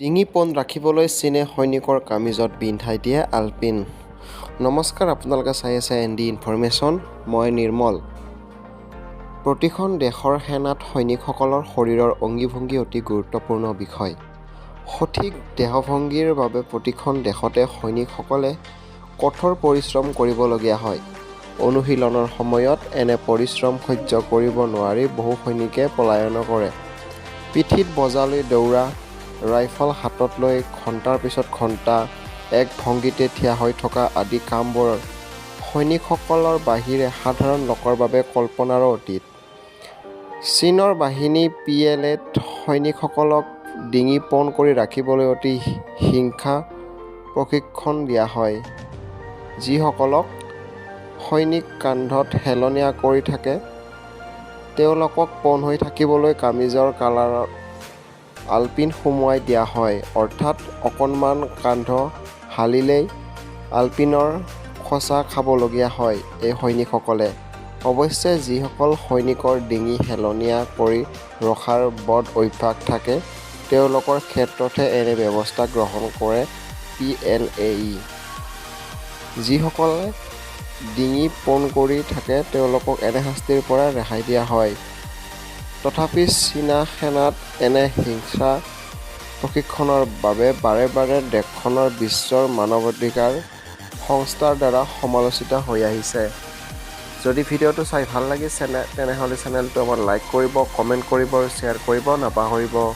ডিঙি পোন ৰাখিবলৈ চীনে সৈনিকৰ কামিজত বিন্ধাই দিয়ে আলপিন। নমস্কাৰ, আপোনালোকে চাই আছে ndinformation। মই নিৰ্মল। প্ৰতিখন দেশৰ সেনাত সৈনিকসকলৰ শৰীৰৰ অংগী-ভংগী অতি গুৰুত্বপূৰ্ণ বিষয়। সঠিক দেহভংগীৰ বাবে প্ৰতিখন দেশতে সৈনিকসকলে কঠোৰ পৰিশ্ৰম কৰিবলগীয়া হয়। অনুশীলনৰ সময়ত এনে পৰিশ্ৰম সহ্য কৰিব নোৱাৰি বহু সৈনিকে পলায়ন কৰে। পিঠিত বজা লৈ দৌৰা, ৰাইফল হাতত লৈ ঘণ্টাৰ পিছত ঘণ্টা এক ভংগীতে থিয় হৈ থকা আদি কামবোৰ সৈনিকসকলৰ বাহিৰে সাধাৰণ লোকৰ বাবে কল্পনাৰো অতীত। চীনৰ বাহিনী PLAত সৈনিকসকলক ডিঙি পোন কৰি ৰাখিবলৈ অতি হিংসা প্ৰশিক্ষণ দিয়া হয়। যিসকলক সৈনিক কান্ধত হেলনীয়া কৰি থাকে তেওঁলোকক পোন হৈ থাকিবলৈ কামিজৰ কালাৰত আলপিন সুমুৱাই দিয়া হয়, অৰ্থাৎ অকণমান কান্ধ হালিলেই আলপিনৰ খোচা খাবলগীয়া হয় এই সৈনিকসকলে। অৱশ্যে যিসকল সৈনিকৰ ডিঙি হেলনীয়া কৰি ৰখাৰ বদ অভ্যাস থাকে তেওঁলোকৰ ক্ষেত্ৰতহে এনে ব্যৱস্থা গ্ৰহণ কৰে PLAই। যিসকলে ডিঙি পোন কৰি থাকে তেওঁলোকক এনে শাস্তিৰ পৰা ৰেহাই দিয়া হয়। তথাপি চীনা সেনাত এনে হিংসা প্ৰশিক্ষণৰ বাবে বাৰে বাৰে দেশখনৰ বিশ্বৰ মানৱাধিকাৰ সংস্থাৰ দ্বাৰা সমালোচিত হৈ আহিছে। যদি ভিডিঅ'টো চাই ভাল লাগিছে তেনেহ'লে চেনেলটো আমাৰ লাইক কৰিব, কমেণ্ট কৰিব আৰু শ্বেয়াৰ কৰিব নাপাহৰিব।